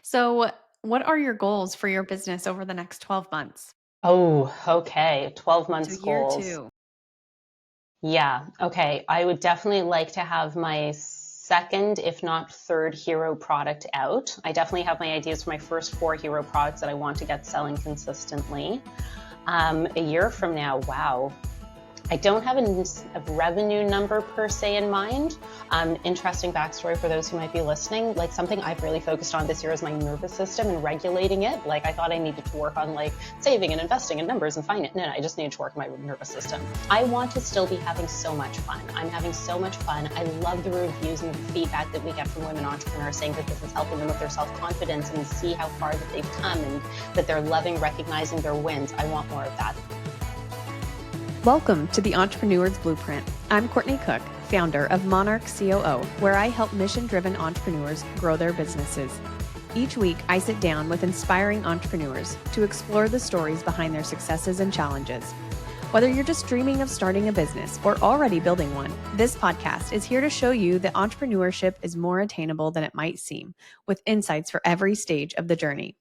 So, what are your goals for your business over the next 12 months? Oh, okay. 12 So, months year goals. two. Yeah, okay. I would definitely like to have my second, if not third, hero product out. I definitely have my ideas for my first four hero products that I want to get selling consistently. A year from now, wow. I don't have a revenue number per se in mind. Interesting backstory for those who might be listening. Like something I've really focused on this year is my nervous system and regulating it. Like I thought I needed to work on like saving and investing and numbers and finance. No, I just need to work on my nervous system. I want to still be having so much fun. I'm having so much fun. I love the reviews and the feedback that we get from women entrepreneurs saying that this is helping them with their self-confidence and see how far that they've come and that they're loving recognizing their wins. I want more of that. Welcome to the Entrepreneur's Blueprint. I'm Courtney Cook, founder of Monarch COO, where I help mission-driven entrepreneurs grow their businesses. Each week, I sit down with inspiring entrepreneurs to explore the stories behind their successes and challenges. Whether you're just dreaming of starting a business or already building one, this podcast is here to show you that entrepreneurship is more attainable than it might seem, with insights for every stage of the journey.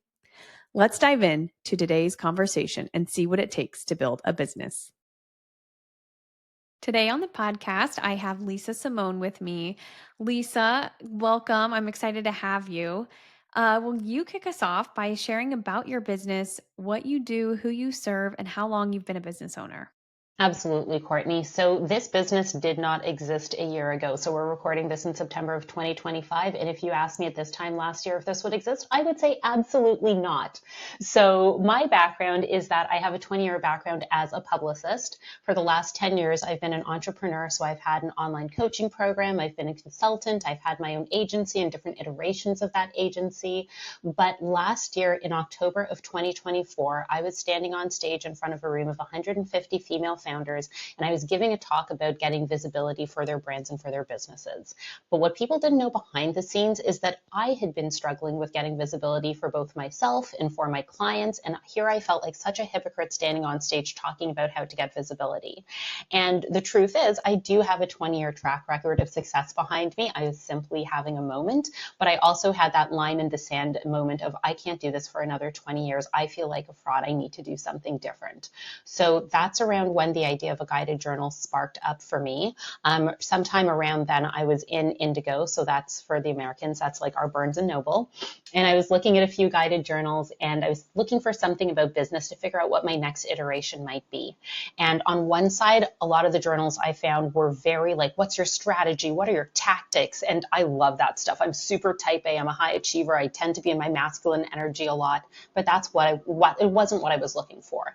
Let's dive in to today's conversation and see what it takes to build a business. Today on the podcast, I have Lisa Simone with me. Lisa, welcome. I'm excited to have you. Will you kick us off by sharing about your business, what you do, who you serve, and how long you've been a business owner? Absolutely, Courtney. So this business did not exist a year ago. So we're recording this in September of 2025. And if you asked me at this time last year if this would exist, I would say absolutely not. So my background is that I have a 20-year background as a publicist. For the last 10 years, I've been an entrepreneur. So I've had an online coaching program. I've been a consultant. I've had my own agency and different iterations of that agency. But last year in October of 2024, I was standing on stage in front of a room of 150 female founders, and I was giving a talk about getting visibility for their brands and for their businesses. But what people didn't know behind the scenes is that I had been struggling with getting visibility for both myself and for my clients. And here I felt like such a hypocrite standing on stage talking about how to get visibility. And the truth is, I do have a 20-year track record of success behind me. I was simply having a moment, but I also had that line in the sand moment of, I can't do this for another 20 years. I feel like a fraud. I need to do something different. So that's around when the idea of a guided journal sparked up for me. Sometime around then, I was in Indigo. So that's for the Americans, that's like our Barnes and Noble. And I was looking at a few guided journals and I was looking for something about business to figure out what my next iteration might be. And on one side, a lot of the journals I found were very like, what's your strategy? What are your tactics? And I love that stuff. I'm super type A. I'm a high achiever. I tend to be in my masculine energy a lot, but that's what it wasn't what I was looking for.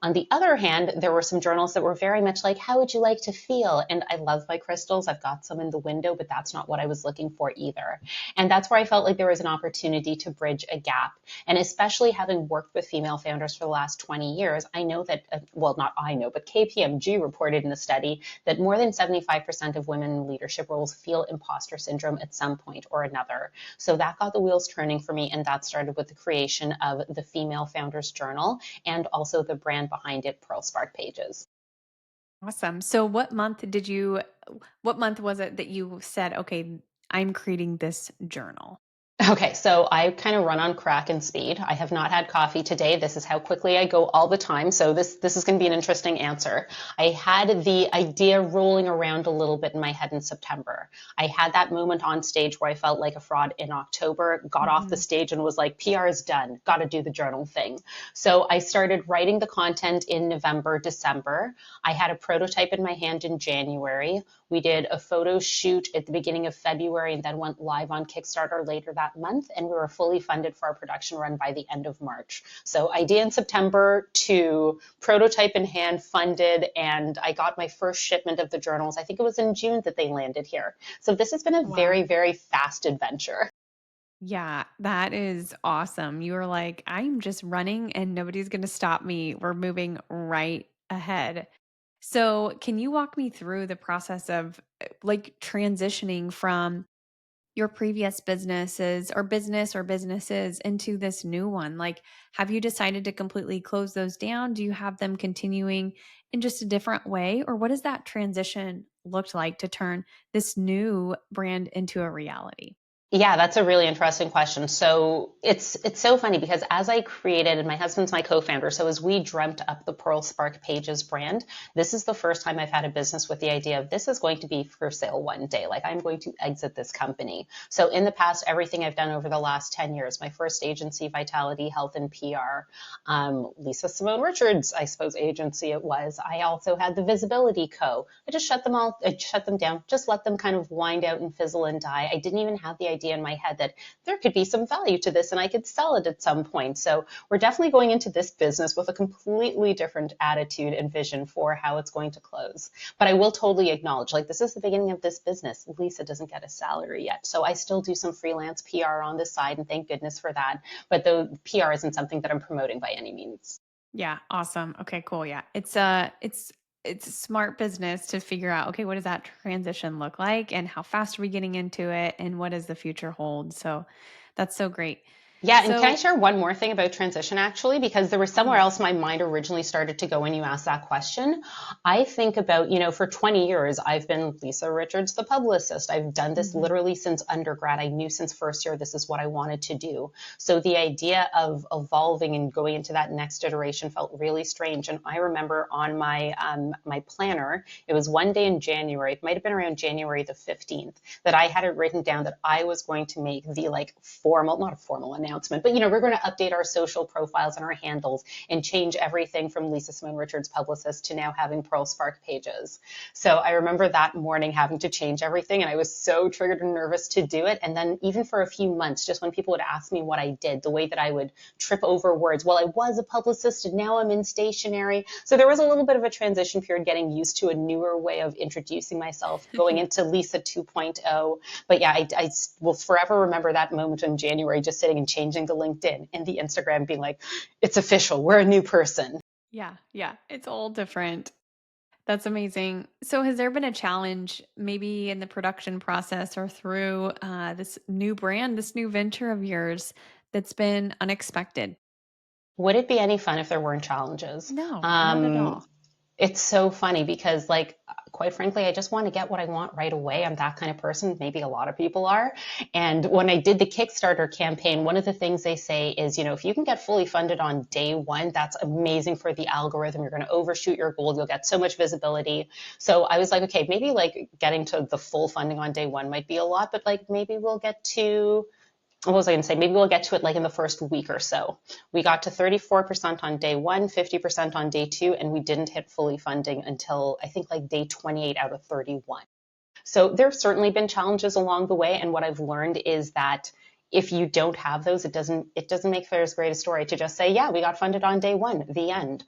On the other hand, there were some journals that were very much like, how would you like to feel? And I love my crystals. I've got some in the window, but that's not what I was looking for either. And that's where I felt like there was an opportunity to bridge a gap. And especially having worked with female founders for the last 20 years, I know that, well, not I know, but KPMG reported in a study that more than 75% of women in leadership roles feel imposter syndrome at some point or another. So that got the wheels turning for me. And that started with the creation of the Female Founders Journal and also the brand behind it, Pearl Spark Pages. Awesome. So, what month was it that you said, okay, I'm creating this journal? Okay, so I kind of run on crack and speed. I have not had coffee today. This is how quickly I go all the time. So this is going to be an interesting answer. I had the idea rolling around a little bit in my head in September. I had that moment on stage where I felt like a fraud in October, got off the Mhm. stage and was like, PR is done. Got to do the journal thing. So I started writing the content in November, December. I had a prototype in my hand in January. We did a photo shoot at the beginning of February and then went live on Kickstarter later that month. And we were fully funded for our production run by the end of March. So idea in September to prototype in hand, funded, and I got my first shipment of the journals. I think it was in June that they landed here. So this has been a Wow. very, very fast adventure. Yeah, that is awesome. You were like, I'm just running and nobody's going to stop me. We're moving right ahead. So, can you walk me through the process of like transitioning from your previous businesses into this new one? Like, have you decided to completely close those down? Do you have them continuing in just a different way? Or what does that transition look like to turn this new brand into a reality? Yeah, that's a really interesting question. So it's so funny because as I created, and my husband's my co-founder, so as we dreamt up the Pearl Spark Pages brand, this is the first time I've had a business with the idea of this is going to be for sale one day. Like I'm going to exit this company. So in the past, everything I've done over the last 10 years, my first agency, Vitality Health and PR, Lisa Simone Richards, I suppose agency it was. I also had the Visibility Co. I shut them down, just let them kind of wind out and fizzle and die. I didn't even have the idea in my head that there could be some value to this and I could sell it at some point. So we're definitely going into this business with a completely different attitude and vision for how it's going to close. But I will totally acknowledge, like, this is the beginning of this business. Lisa doesn't get a salary yet. So I still do some freelance PR on the side, and thank goodness for that. But the PR isn't something that I'm promoting by any means. Yeah, awesome. Okay, cool. Yeah. It's a smart business to figure out, okay, what does that transition look like and how fast are we getting into it and what does the future hold? So that's so great. Yeah, and can I So, share one more thing about transition actually? Because there was oh somewhere yes. else my mind originally started to go when you asked that question. I think about, for 20 years, I've been Lisa Richards, the publicist. I've done this Mhm. literally since undergrad. I knew since first year this is what I wanted to do. So the idea of evolving and going into that next iteration felt really strange. And I remember on my planner, it was one day in January, it might have been around January the 15th, that I had it written down that I was going to make the like formal, not a formal announcement, but we're going to update our social profiles and our handles and change everything from Lisa Simone Richards publicist to now having Pearl Spark Pages. So I remember that morning having to change everything and I was so triggered and nervous to do it. And then even for a few months, just when people would ask me what I did, the way that I would trip over words, well, I was a publicist and now I'm in stationery. So there was a little bit of a transition period getting used to a newer way of introducing myself, going Yeah. into Lisa 2.0. But yeah, I will forever remember that moment in January, just sitting and changing the LinkedIn and the Instagram, being like, it's official, we're a new person. Yeah. Yeah. It's all different. That's amazing. So, has there been a challenge maybe in the production process or through this new brand, this new venture of yours that's been unexpected? Would it be any fun if there weren't challenges? No, not at all. It's so funny because, like, quite frankly, I just want to get what I want right away. I'm that kind of person. Maybe a lot of people are. And when I did the Kickstarter campaign, one of the things they say is, if you can get fully funded on day one, that's amazing for the algorithm. You're going to overshoot your goal. You'll get so much visibility. So I was like, okay, maybe like getting to the full funding on day one might be a lot, but like maybe we'll get to what was I going to say? Maybe we'll get to it like in the first week or so. We got to 34% on day one, 50% on day two, and we didn't hit fully funding until I think like day 28 out of 31. So there's certainly been challenges along the way. And what I've learned is that if you don't have those, it doesn't make for as great a story to just say, yeah, we got funded on day one, the end.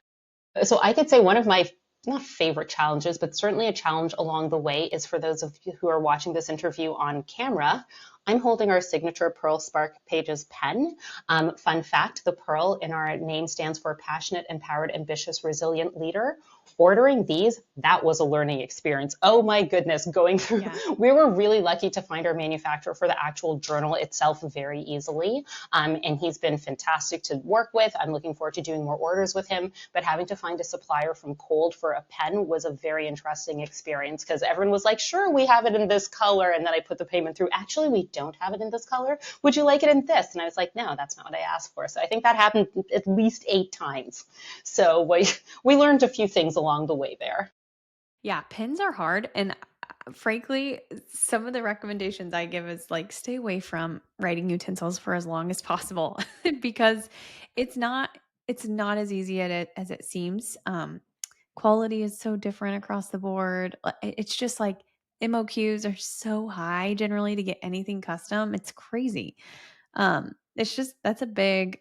So I could say one of my not favorite challenges, but certainly a challenge along the way is for those of you who are watching this interview on camera. I'm holding our signature Pearl Spark Pages pen. Fun fact, the Pearl in our name stands for passionate, empowered, ambitious, resilient leader. Ordering these, that was a learning experience. Oh my goodness, going through, Yeah. we were really lucky to find our manufacturer for the actual journal itself very easily. And he's been fantastic to work with. I'm looking forward to doing more orders with him, but having to find a supplier from cold for a pen was a very interesting experience because everyone was like, sure, we have it in this color. And then I put the payment through. Actually, we don't have it in this color. Would you like it in this? And I was like, no, that's not what I asked for. So I think that happened at least 8 times. So we learned a few things along the way there. Yeah, pins are hard and frankly, some of the recommendations I give is like stay away from writing utensils for as long as possible because it's not it's not as easy at it as it seems. Quality is so different across the board. It's just like MOQs are so high generally to get anything custom. It's crazy. It's just that's a big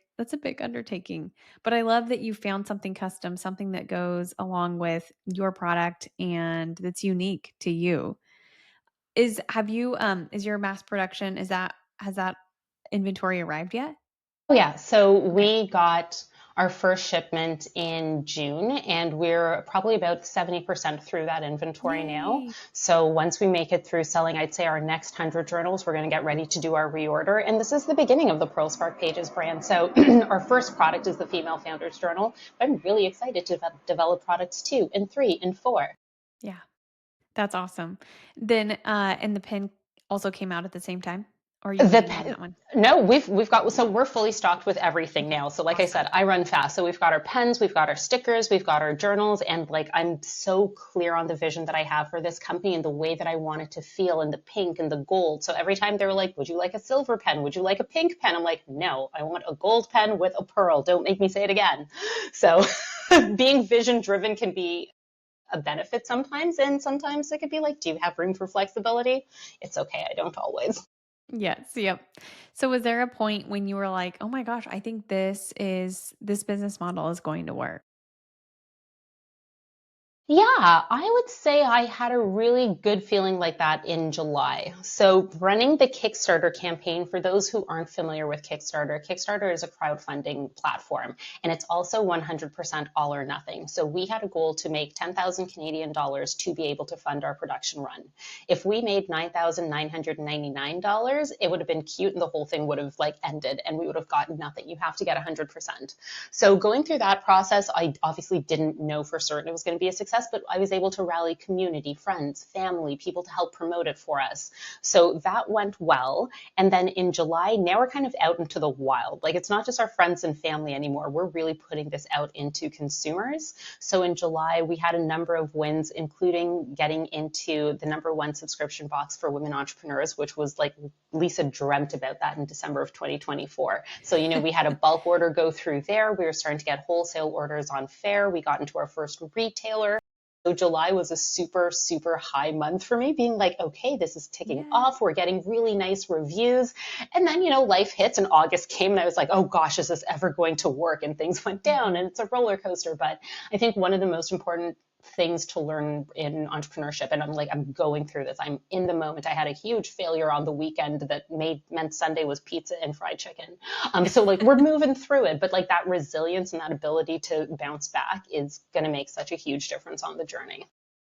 undertaking. But I love that you found something custom, something that goes along with your product and that's unique to you. Is your mass production has that inventory arrived yet? Oh, yeah. So Okay. we got our first shipment in June, and we're probably about 70% through that inventory now. Yay. So once we make it through selling, I'd say our next 100 journals, we're going to get ready to do our reorder. And this is the beginning of the Pearl Spark Pages brand. So our first product is the Female Founders Journal. I'm really excited to develop products 2 and 3 and 4. Yeah. That's awesome. Then and the pen also came out at the same time? Or are you waiting on The that one? no, we've got so we're fully stocked with everything Okay, now. So like I awesome. said, I run fast. So we've got our pens, we've got our stickers, we've got our journals, and like I'm so clear on the vision that I have for this company and the way that I want it to feel and the pink and the gold. So every time they were like, "Would you like a silver pen? Would you like a pink pen?" I'm like, "No, I want a gold pen with a pearl. Don't make me say it again." So being vision driven can be a benefit sometimes, and sometimes it could be like, "Do you have room for flexibility?" It's okay, I don't always. Yes, yep. So was there a point when you were like, "Oh my gosh, I think this business model is going to work?" Yeah, I would say I had a really good feeling like that in July. So, running the Kickstarter campaign, for those who aren't familiar with Kickstarter, Kickstarter is a crowdfunding platform and it's also 100% all or nothing. So, we had a goal to make 10,000 Canadian dollars to be able to fund our production run. If we made $9,999, it would have been cute and the whole thing would have like ended and we would have gotten nothing. You have to get 100%. So going through that process, I obviously didn't know for certain it was going to be a success, but I was able to rally community, friends, family, people to help promote it for us. So that went well. And then in July, now we're kind of out into the wild. Like it's not just our friends and family anymore. We're really putting this out into consumers. So in July, we had a number of wins, including getting into the #1 subscription box for women entrepreneurs, which was like Lisa dreamt about that in December of 2024. So, we had a bulk order go through there. We were starting to get wholesale orders on Faire. We got into our first retailer. So July was a super, super high month for me, being like, okay, this is ticking Yeah. off. We're getting really nice reviews. And then, life hits and August came and I was like, oh gosh, is this ever going to work? And things went down Mhm. and it's a roller coaster. But I think one of the most important things to learn in entrepreneurship, and I'm going through this, I'm in the moment. I had a huge failure on the weekend that meant Sunday was pizza and fried chicken. So like we're moving through it, but like that resilience and that ability to bounce back is going to make such a huge difference on the journey.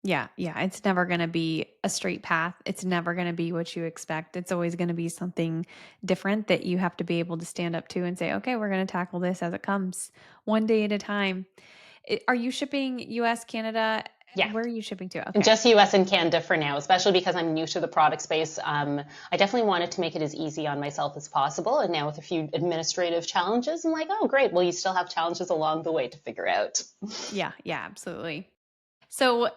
Yeah, yeah, it's never gonna be a straight path. It's never gonna be what you expect. It's always gonna be something different that you have to be able to stand up to and say, "Okay, we're gonna tackle this as it comes, one day at a time." Are you shipping US, Canada? Yeah, Where are you shipping to? Okay. just US and Canada for now, especially because I'm new to the product space. I definitely wanted to make it as easy on myself as possible. And now with a few administrative challenges, I'm like, oh, great. Well, you still have challenges along the way to figure out. Yeah, yeah, absolutely. So,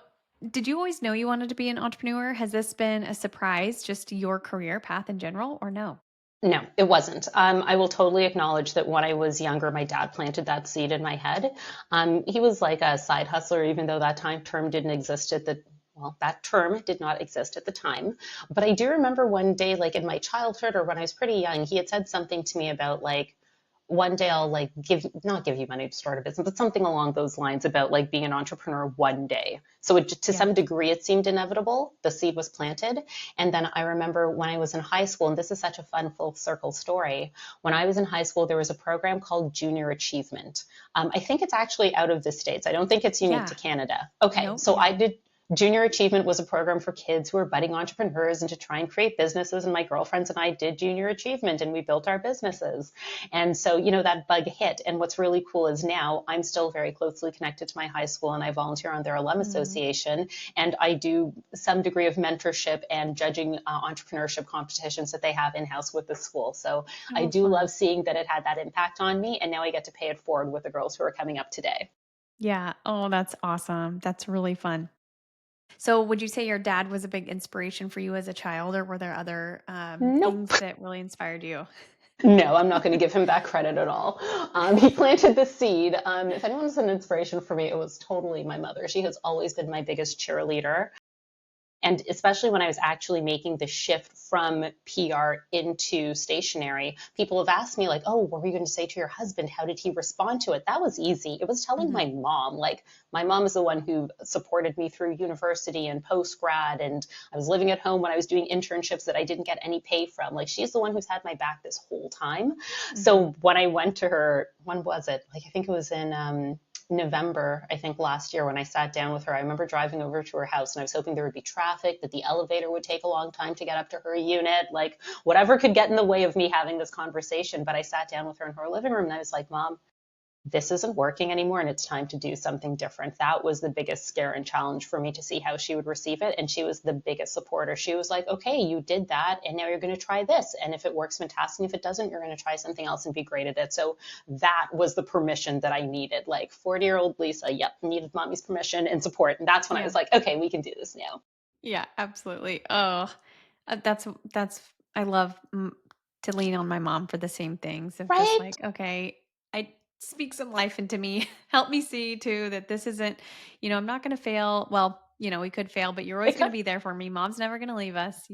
did you always know you wanted to be an entrepreneur? Has this been a surprise, just your career path in general, or no? No, it wasn't. I will totally acknowledge that when I was younger, my dad planted that seed in my head. He was like a side hustler, even though that time term didn't exist at the well, that term did not exist at the time. But I do remember one day, like in my childhood or when I was pretty young, he had said something to me about like one day I'll like not give you money to start a business, but something along those lines about like being an entrepreneur one day. So to Yeah. some degree, it seemed inevitable. The seed was planted. And then I remember when I was in high school, and this is such a fun full circle story. When I was in high school, there was a program called Junior Achievement. I think it's actually out of the States. I don't think it's unique to Yeah. Canada. Okay, Nope. so I Yeah. did Junior Achievement was a program for kids who were budding entrepreneurs and to try and create businesses. And my girlfriends and I did Junior Achievement and we built our businesses. And so, that bug hit. And what's really cool is now I'm still very closely connected to my high school and I volunteer on their alum Mhm. association. And I do some degree of mentorship and judging entrepreneurship competitions that they have in house with the school. So I Oh, do love fun. seeing that it had that impact on me. And now I get to pay it forward with the girls who are coming up today. Yeah. Oh, that's awesome. That's really fun. So, would you say your dad was a big inspiration for you as a child, or were there other Nope. things that really inspired you? No, I'm not going to give him back credit at all. He planted the seed. If anyone's an inspiration for me, it was totally my mother. She has always been my biggest cheerleader. And especially when I was actually making the shift from PR into stationery, people have asked me, like, oh, what were you going to say to your husband? How did he respond to it? That was easy. It was telling my Mhm. mom. Like, my mom is the one who supported me through university and post grad. And I was living at home when I was doing internships that I didn't get any pay from. Like, she's the one who's had my back this whole time. Mhm. So when I went to her, when was it? Like, I think it was in November, I think last year when I sat down with her. I remember driving over to her house and I was hoping there would be traffic, that the elevator would take a long time to get up to her unit, like whatever could get in the way of me having this conversation. But I sat down with her in her living room and I was like, Mom, this isn't working anymore and it's time to do something different. That was the biggest scare and challenge for me to see how she would receive it. And she was the biggest supporter. She was like, okay, you did that and now you're going to try this. And if it works, fantastic. If it doesn't, you're going to try something else and be great at it. So that was the permission that I needed. Like 40-year-old Lisa, yep, needed mommy's permission and support. And that's when I Yeah. was like, okay, we can do this now. Yeah, absolutely. Oh, that's I love to lean on my mom for the same things of just Right? like, okay, I speak some life into me. Help me see too that this isn't, I'm not going to fail. Well, we could fail, but you're always It going could. to be there for me. Mom's never going to leave us.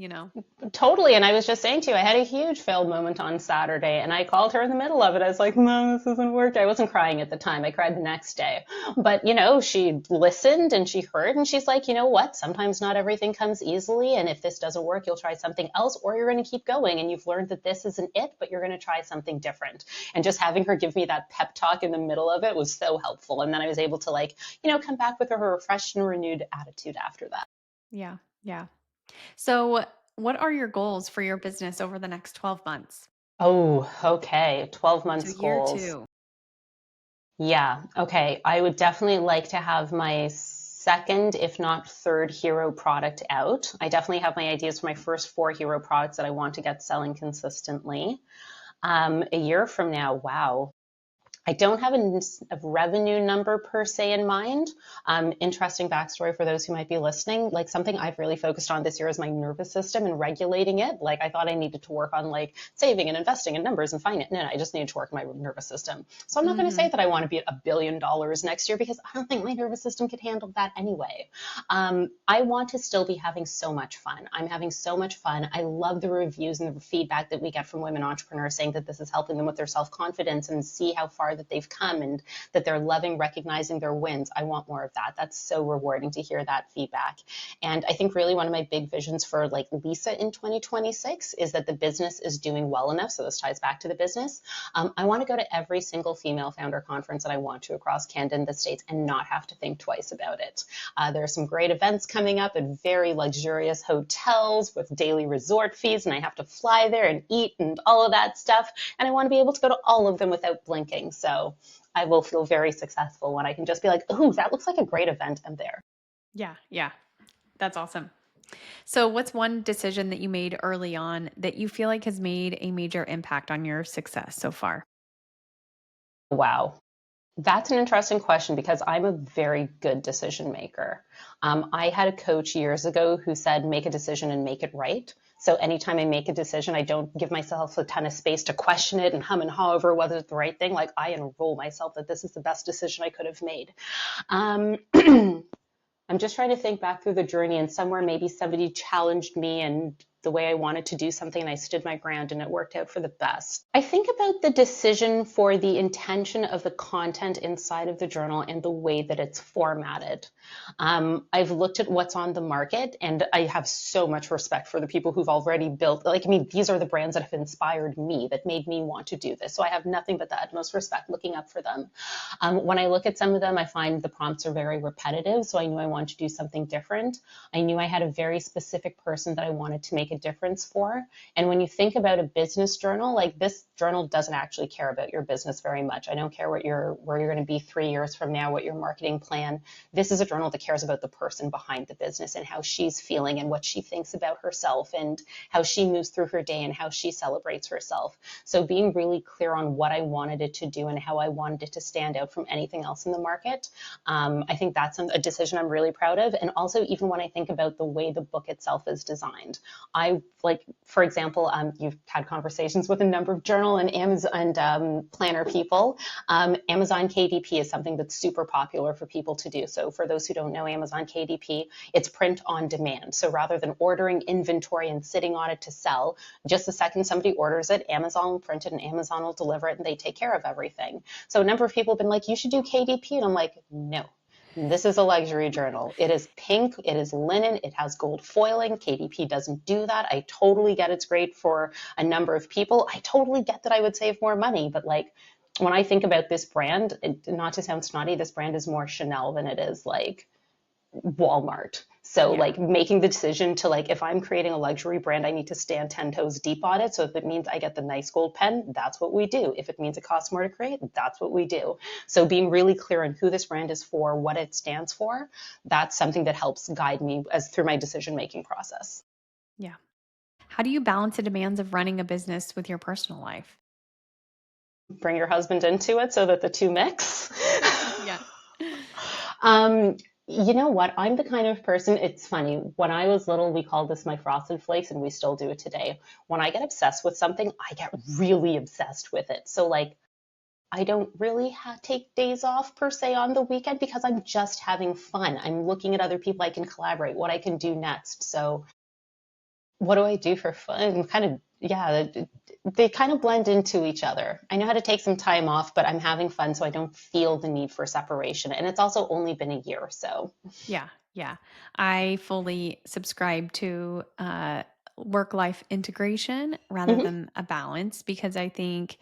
Totally. And I was just saying to you, I had a huge failed moment on Saturday and I called her in the middle of it. I was like, Mom, this isn't working. I wasn't crying at the time. I cried the next day. But, she listened and she heard and she's like, you know what? Sometimes not everything comes easily. And if this doesn't work, you'll try something else or you're going to keep going. And you've learned that this isn't it, but you're going to try something different. And just having her give me that pep talk in the middle of it was so helpful. And then I was able to come back with a refreshed and renewed attitude after that. Yeah. Yeah. So, what are your goals for your business over the next 12 months? Oh, okay. 12 So, months year goals. 2. Yeah. Okay. I would definitely like to have my second, if not third hero product out. I definitely have my ideas for my first 4 hero products that I want to get selling consistently. A year from now, wow. I don't have a revenue number per se in mind. Interesting backstory for those who might be listening. Like something I've really focused on this year is my nervous system and regulating it. Like I thought I needed to work on saving and investing and numbers and finance. No, I just need to work on my nervous system. So I'm not going to say Mhm. that I want to be at $1 billion next year because I don't think my nervous system could handle that anyway. I want to still be having so much fun. I'm having so much fun. I love the reviews and the feedback that we get from women entrepreneurs saying that this is helping them with their self-confidence and see how far that they've come and that they're loving recognizing their wins. I want more of that. That's so rewarding to hear that feedback. And I think really one of my big visions for Lisa in 2026 is that the business is doing well enough. So this ties back to the business. I want to go to every single female founder conference that I want to across Canada and the States and not have to think twice about it. There are some great events coming up at very luxurious hotels with daily resort fees, and I have to fly there and eat and all of that stuff. And I want to be able to go to all of them without blinking. So I will feel very successful when I can just be like, ooh, that looks like a great event. I'm there. Yeah, yeah. That's awesome. So, what's one decision that you made early on that you feel like has made a major impact on your success so far? Wow. That's an interesting question because I'm a very good decision maker. I had a coach years ago who said, make a decision and make it right. So anytime I make a decision, I don't give myself a ton of space to question it and hum and haw over whether it's the right thing. Like I enroll myself that this is the best decision I could have made. Um, I'm just trying to think back through the journey and somewhere maybe somebody challenged me and the way I wanted to do something and I stood my ground and it worked out for the best. I think about the decision for the intention of the content inside of the journal and the way that it's formatted. I've looked at what's on the market and I have so much respect for the people who've already built, these are the brands that have inspired me, that made me want to do this. So I have nothing but the utmost respect looking up for them. When I look at some of them, I find the prompts are very repetitive. So I knew I wanted to do something different. I knew I had a very specific person that I wanted to make a difference for. And when you think about a business journal, this journal doesn't actually care about your business very much. I don't care where you're going to be 3 years from now, what your marketing plan. This is a journal that cares about the person behind the business and how she's feeling and what she thinks about herself and how she moves through her day and how she celebrates herself. So being really clear on what I wanted it to do and how I wanted it to stand out from anything else in the market. I think that's a decision I'm really proud of. And also, even when I think about the way the book itself is designed, for example, you've had conversations with a number of journal and Amazon and planner people. Amazon KDP is something that's super popular for people to do. So for those who don't know Amazon KDP, it's print on demand. So rather than ordering inventory and sitting on it to sell, just the second somebody orders it, Amazon will print it and Amazon will deliver it and they take care of everything. So a number of people have been like, you should do KDP. And I'm like, no. This is a luxury journal. It is pink, it is linen, it has gold foiling. KDP doesn't do that. I totally get it's great for a number of people. I totally get that I would save more money, but when I think about this brand, not to sound snotty, this brand is more Chanel than it is Walmart. So Yeah. like making the decision to like, if I'm creating a luxury brand, I need to stand 10 toes deep on it. So if it means I get the nice gold pen, that's what we do. If it means it costs more to create, that's what we do. So being really clear on who this brand is for, what it stands for, that's something that helps guide me as through my decision-making process. Yeah. How do you balance the demands of running a business with your personal life? Bring your husband into it so that the two mix. Yeah. Um, you know what? I'm the kind of person, it's funny. When I was little, we called this my frosted flakes, and we still do it today. When I get obsessed with something, I get really obsessed with it. So, like, I don't really take days off per se on the weekend because I'm just having fun. I'm looking at other people I can collaborate, what I can do next. So, what do I do for fun? Kind of, yeah, they kind of blend into each other. I know how to take some time off, but I'm having fun, so I don't feel the need for separation. And it's also only been a year, so. Yeah. Yeah. I fully subscribe to work life integration rather Mhm. than a balance because I think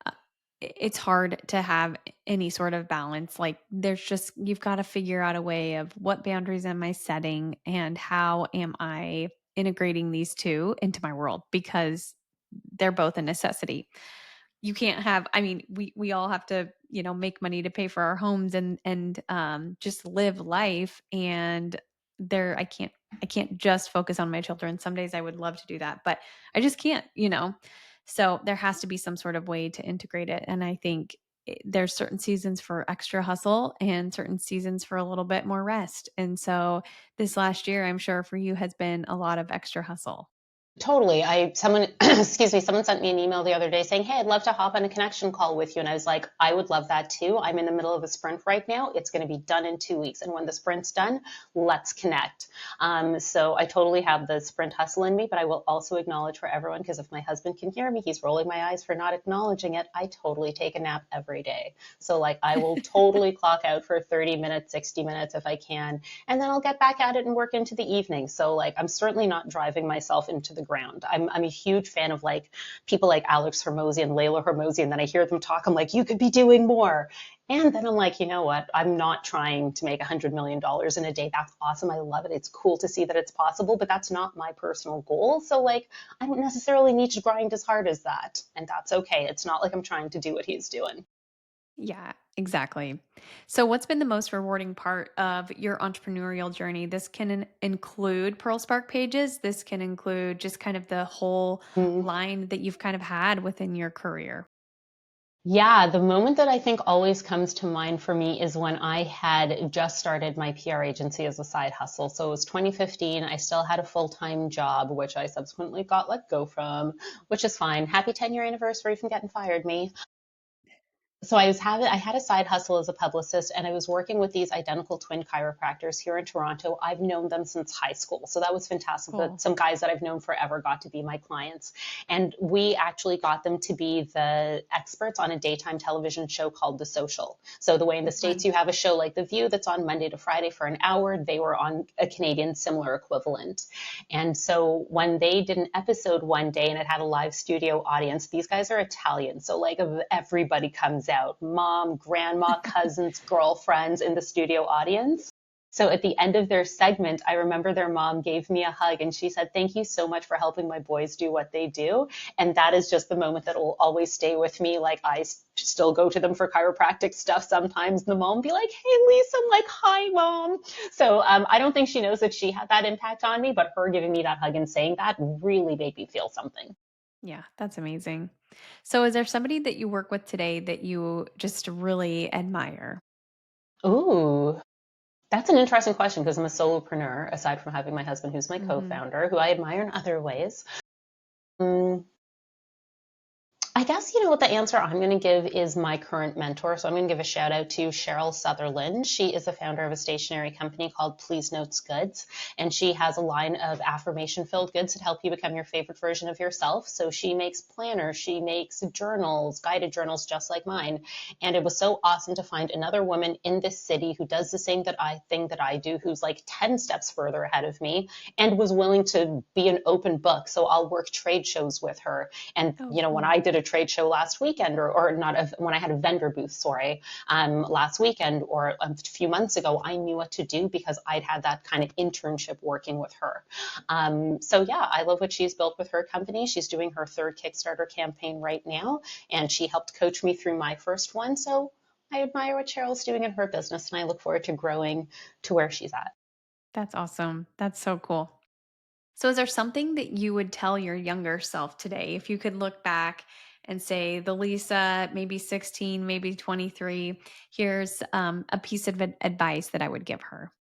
uh, it's hard to have any sort of balance. Like, there's just, you've got to figure out a way of what boundaries am I setting and how am I integrating these two into my world because they're both a necessity. You can't have, I mean, we all have to, make money to pay for our homes and just live life. And there, I can't just focus on my children. Some days I would love to do that, but I just can't. So there has to be some sort of way to integrate it. And I think there's certain seasons for extra hustle and certain seasons for a little bit more rest. And so this last year, I'm sure for you has been a lot of extra hustle. Totally. Someone, excuse me, someone sent me an email the other day saying, "Hey, I'd love to hop on a connection call with you." And I was like, I would love that too. I'm in the middle of a sprint right now. It's going to be done in 2 weeks. And when the sprint's done, let's connect. So I totally have the sprint hustle in me, but I will also acknowledge for everyone, because if my husband can hear me, he's rolling my eyes for not acknowledging it. I totally take a nap every day. So like I will totally clock out for 30 minutes, 60 minutes if I can, and then I'll get back at it and work into the evening. So like I'm certainly not driving myself into the ground. I'm a huge fan of like people like Alex Hormozy and Layla Hormozy, and then I hear them talk, I'm like, you could be doing more. And then I'm like, you know what? I'm not trying to make $100 million in a day. That's awesome. I love it. It's cool to see that it's possible, but that's not my personal goal. So like, I don't necessarily need to grind as hard as that. And that's okay. It's not like I'm trying to do what he's doing. Yeah, exactly. So, what's been the most rewarding part of your entrepreneurial journey? This can include Pearl Spark pages. This can include just kind of the whole Mm. line that you've kind of had within your career. Yeah, the moment that I think always comes to mind for me is when I had just started my PR agency as a side hustle. So it was 2015. I still had a full-time job, which I subsequently got let go from, which is fine. Happy 10-year anniversary from getting fired, me. So I had a side hustle as a publicist, and I was working with these identical twin chiropractors here in Toronto. I've known them since high school. So that was fantastic that Cool. some guys that I've known forever got to be my clients. And we actually got them to be the experts on a daytime television show called The Social. So the way in the States Fun. you have a show like The View that's on Monday to Friday for an hour, they were on a Canadian similar equivalent. And so when they did an episode one day and it had a live studio audience, these guys are Italian. So like everybody comes out, mom, grandma, cousins, girlfriends in the studio audience. So at the end of their segment, I remember their mom gave me a hug and she said, "Thank you so much for helping my boys do what they do." And that is just the moment that will always stay with me. Like I still go to them for chiropractic stuff sometimes. And the mom will be like, "Hey, Lisa." I'm like, "Hi, mom." So I don't think she knows that she had that impact on me, but her giving me that hug and saying that really made me feel something. Yeah, that's amazing. So, is there somebody that you work with today that you just really admire? Ooh, that's an interesting question because I'm a solopreneur, aside from having my husband, who's my Hmm. co-founder, who I admire in other ways. Mm, I guess you know what the answer I'm going to give is my current mentor. So I'm going to give a shout out to Cheryl Sutherland. She is the founder of a stationery company called Please Notes Goods, and she has a line of affirmation-filled goods that help you become your favorite version of yourself. So she makes planners, she makes journals, guided journals just like mine. And it was so awesome to find another woman in this city who does the same thing that I do, who's like 10 steps further ahead of me and was willing to be an open book. So I'll work trade shows with her. And, Oh, you know, when cool. I did a trade show last weekend, or not a, when I had a vendor booth, sorry, last weekend or a few months ago, I knew what to do because I'd had that kind of internship working with her. So yeah, I love what she's built with her company. She's doing her third Kickstarter campaign right now, and she helped coach me through my first one. So I admire what Cheryl's doing in her business, and I look forward to growing to where she's at. That's awesome. That's so cool. So, is there something that you would tell your younger self today if you could look back and say, the Lisa, maybe 16, maybe 23, here's a piece of advice that I would give her?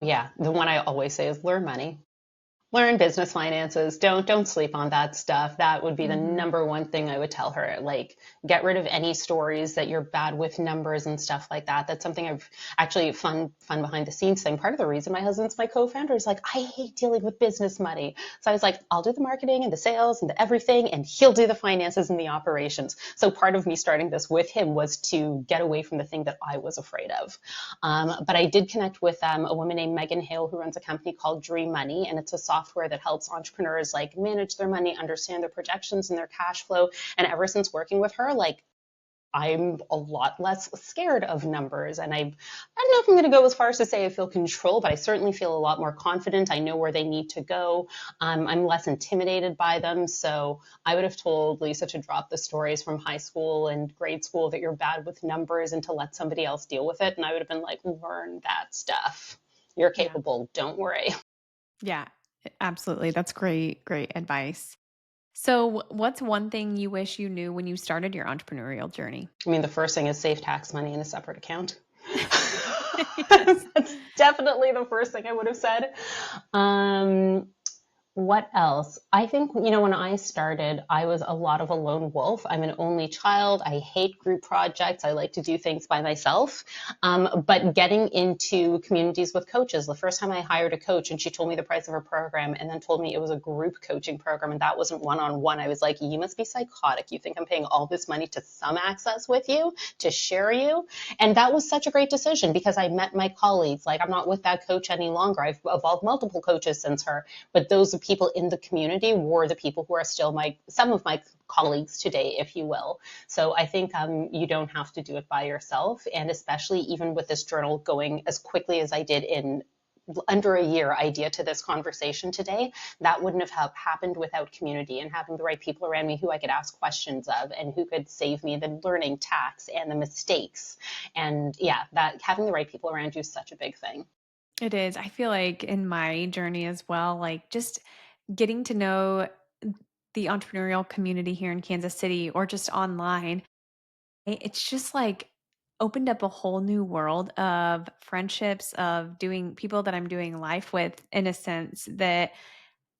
Yeah, the one I always say is learn money. Learn business finances. Don't sleep on that stuff. That would be the Hmm. number one thing I would tell her. Like, get rid of any stories that you're bad with numbers and stuff like that. That's something I've actually fun behind the scenes thing. Part of the reason my husband's my co-founder is like, I hate dealing with business money. So I was like, I'll do the marketing and the sales and the everything, and he'll do the finances and the operations. So part of me starting this with him was to get away from the thing that I was afraid of. But I did connect with a woman named Megan Hale who runs a company called Dream Money, and it's a software that helps entrepreneurs like manage their money, understand their projections and their cash flow. And ever since working with her, like, I'm a lot less scared of numbers. And I don't know if I'm going to go as far as to say I feel control, but I certainly feel a lot more confident. I know where they need to go. I'm less intimidated by them. So I would have told Lisa to drop the stories from high school and grade school that you're bad with numbers and to let somebody else deal with it. And I would have been like, learn that stuff. You're Yeah. capable. Don't worry. Yeah. Absolutely. That's great, great advice. So, what's one thing you wish you knew when you started your entrepreneurial journey? I mean, the first thing is save tax money in a separate account. Yes. That's definitely the first thing I would have said. Um, what else? I think, when I started, I was a lot of a lone wolf. I'm an only child. I hate group projects. I like to do things by myself. But getting into communities with coaches, the first time I hired a coach and she told me the price of her program and then told me it was a group coaching program and that wasn't one-on-one, I was like, you must be psychotic. You think I'm paying all this money to some access with you, to share you? And that was such a great decision because I met my colleagues. Like, I'm not with that coach any longer. I've evolved multiple coaches since her, but those people in the community were the people who are still some of my colleagues today, if you will. So I think you don't have to do it by yourself. And especially even with this journal going as quickly as I did in under a year, idea to this conversation today, that wouldn't have happened without community and having the right people around me who I could ask questions of and who could save me the learning tax and the mistakes. And yeah, that having the right people around you is such a big thing. It is. I feel like in my journey as well, like just getting to know the entrepreneurial community here in Kansas City or just online, it's just like opened up a whole new world of friendships, of doing people that I'm doing life with in a sense that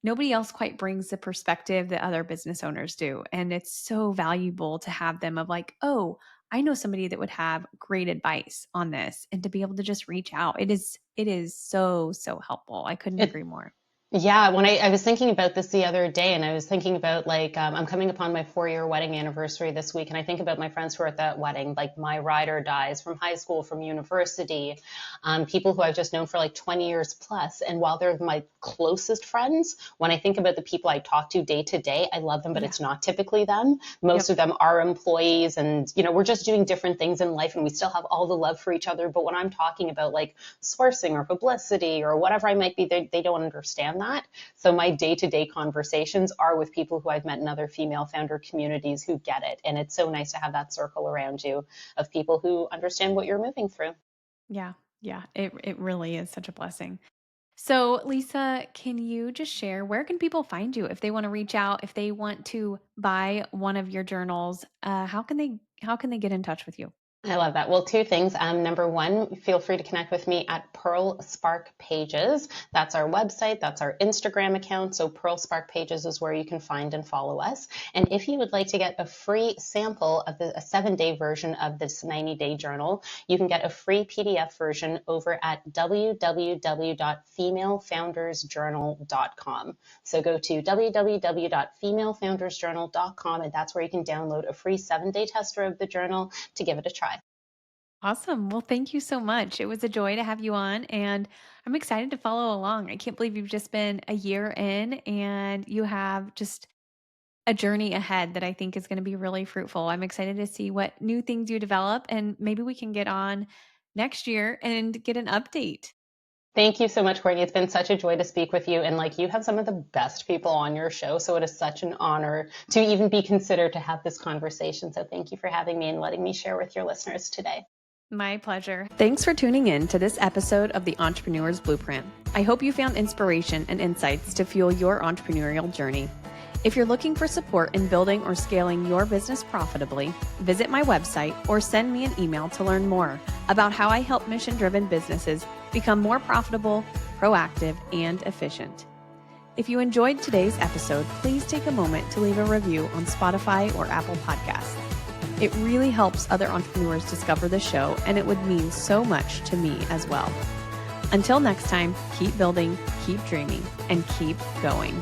nobody else quite brings the perspective that other business owners do. And it's so valuable to have them of like, oh, I know somebody that would have great advice on this and to be able to just reach out. It is so, so helpful. I couldn't It agree more. Yeah, when I was thinking about this the other day, and I was thinking about like I'm coming upon my 4-year wedding anniversary this week, and I think about my friends who are at that wedding, like my ride or dies from high school, from university, people who I've just known for like 20 years plus. And while they're my closest friends, when I think about the people I talk to day to day, I love them, but Yeah. it's not typically them. Most Yep. of them are employees, and we're just doing different things in life, and we still have all the love for each other. But when I'm talking about like sourcing or publicity or whatever I might be, they don't understand that. So my day-to-day conversations are with people who I've met in other female founder communities who get it. And it's so nice to have that circle around you of people who understand what you're moving through. Yeah. Yeah. It really is such a blessing. So, Lisa, can you just share where can people find you if they want to reach out, if they want to buy one of your journals? How can they get in touch with you? I love that. Well, two things. Number one, feel free to connect with me at Pearl Spark Pages. That's our website. That's our Instagram account. So Pearl Spark Pages is where you can find and follow us. And if you would like to get a free sample of a 7-day version of this 90-day journal, you can get a free PDF version over at www.femalefoundersjournal.com. So go to www.femalefoundersjournal.com, and that's where you can download a free 7-day tester of the journal to give it a try. Awesome. Well, thank you so much. It was a joy to have you on, and I'm excited to follow along. I can't believe you've just been a year in and you have just a journey ahead that I think is going to be really fruitful. I'm excited to see what new things you develop, and maybe we can get on next year and get an update. Thank you so much, Courtney. It's been such a joy to speak with you. And you have some of the best people on your show. So it is such an honor to even be considered to have this conversation. So thank you for having me and letting me share with your listeners today. My pleasure. Thanks for tuning in to this episode of the Entrepreneur's Blueprint. I hope you found inspiration and insights to fuel your entrepreneurial journey. If you're looking for support in building or scaling your business profitably, visit my website or send me an email to learn more about how I help mission-driven businesses become more profitable, proactive, and efficient. If you enjoyed today's episode, please take a moment to leave a review on Spotify or Apple Podcasts. It really helps other entrepreneurs discover the show, and it would mean so much to me as well. Until next time, keep building, keep dreaming, and keep going.